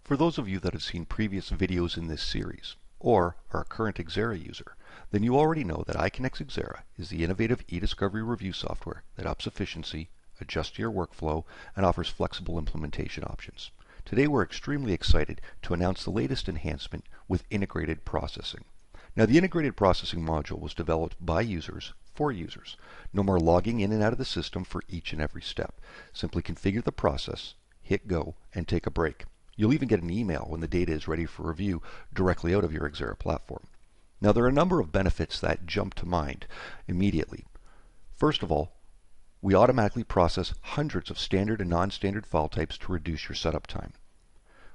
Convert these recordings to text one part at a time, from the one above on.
For those of you that have seen previous videos in this series, or are a current XERA user, then you already know that iCONECT-XERA is the innovative e-discovery review software that ups efficiency, adjusts to your workflow, and offers flexible implementation options. Today we're extremely excited to announce the latest enhancement with integrated processing. Now the integrated processing module was developed by users for users. No more logging in and out of the system for each and every step. Simply configure the process, hit go, and take a break. You'll even get an email when the data is ready for review directly out of your XERA platform. Now there are a number of benefits that jump to mind immediately. First of all, we automatically process hundreds of standard and non-standard file types to reduce your setup time.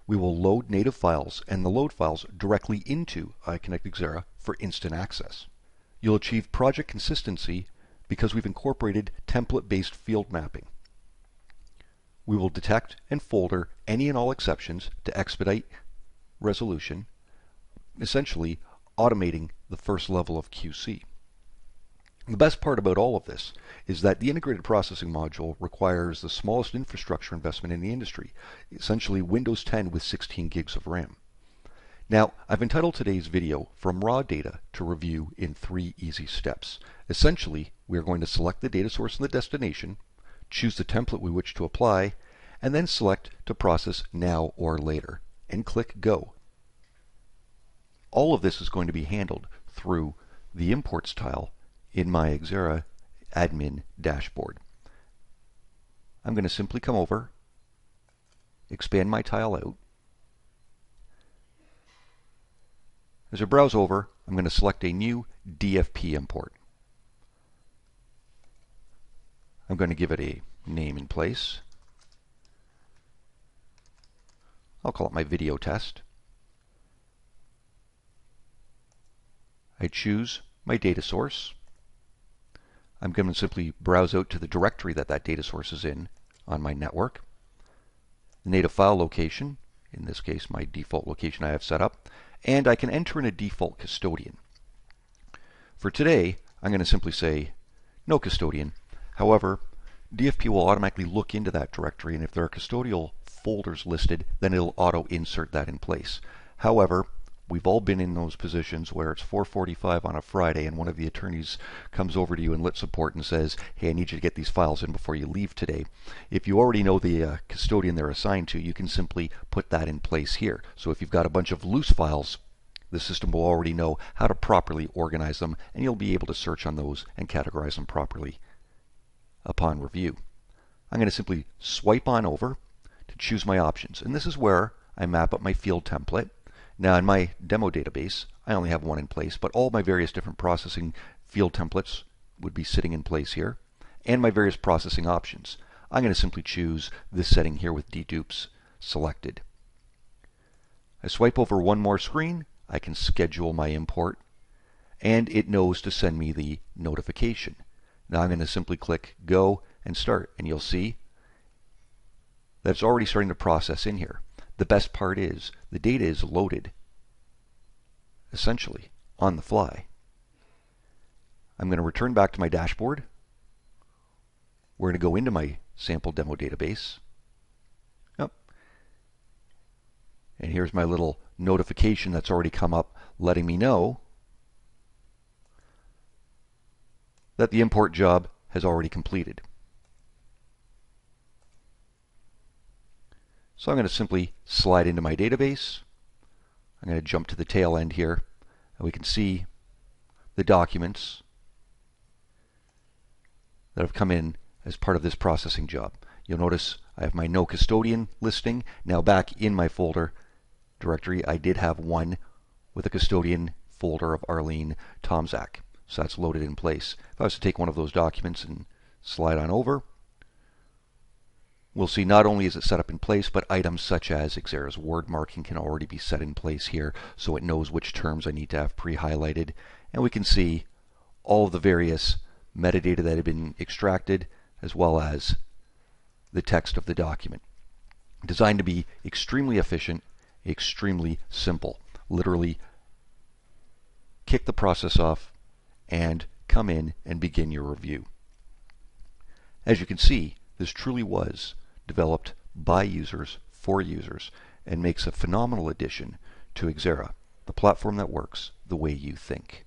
We will load native files and the load files directly into iCONECT-XERA for instant access. You'll achieve project consistency because we've incorporated template-based field mapping. We will detect and folder any and all exceptions to expedite resolution, essentially automating the first level of QC. The best part about all of this is that the integrated processing module requires the smallest infrastructure investment in the industry, essentially Windows 10 with 16 gigs of RAM. Now, I've entitled today's video From Raw Data to Review in 3 easy steps. Essentially, we are going to select the data source and the destination, choose the template we wish to apply, and then select to process now or later, and click Go. All of this is going to be handled through the Imports tile in my XERA admin dashboard. I'm going to simply come over, expand my tile out. As I browse over, I'm going to select a new DFP import. I'm going to give it a name and place. I'll call it my video test. I choose my data source. I'm going to simply browse out to the directory that data source is in on my network. The native file location, in this case my default location I have set up, and I can enter in a default custodian. For today, I'm going to simply say no custodian. However, DFP will automatically look into that directory, and if there are custodial folders listed, then it'll auto-insert that in place. However, we've all been in those positions where it's 4:45 on a Friday and one of the attorneys comes over to you in lit support and says, hey, I need you to get these files in before you leave today. If you already know the custodian they're assigned to, you can simply put that in place here. So if you've got a bunch of loose files, the system will already know how to properly organize them, and you'll be able to search on those and categorize them properly upon review. I'm going to simply swipe on over to choose my options, and this is where I map up my field template. Now in my demo database, I only have one in place, but all my various different processing field templates would be sitting in place here, and my various processing options. I'm going to simply choose this setting here with dedupes selected. I swipe over one more screen, I can schedule my import, and it knows to send me the notification. Now I'm going to simply click Go and Start, and you'll see that it's already starting to process in here. The best part is the data is loaded essentially on the fly. I'm going to return back to my dashboard. We're going to go into my sample demo database. Yep. And here's my little notification that's already come up letting me know that the import job has already completed. So I'm going to simply slide into my database. I'm going to jump to the tail end here, and we can see the documents that have come in as part of this processing job. You'll notice I have my no custodian listing. Now back in my folder directory, I did have one with a custodian folder of Arlene Tomzak. So that's loaded in place. If I was to take one of those documents and slide on over, we'll see not only is it set up in place, but items such as XERA's word marking can already be set in place here, so it knows which terms I need to have pre-highlighted. And we can see all of the various metadata that have been extracted, as well as the text of the document. Designed to be extremely efficient, extremely simple. Literally kick the process off and come in and begin your review. As you can see, this truly was developed by users for users and makes a phenomenal addition to XERA, the platform that works the way you think.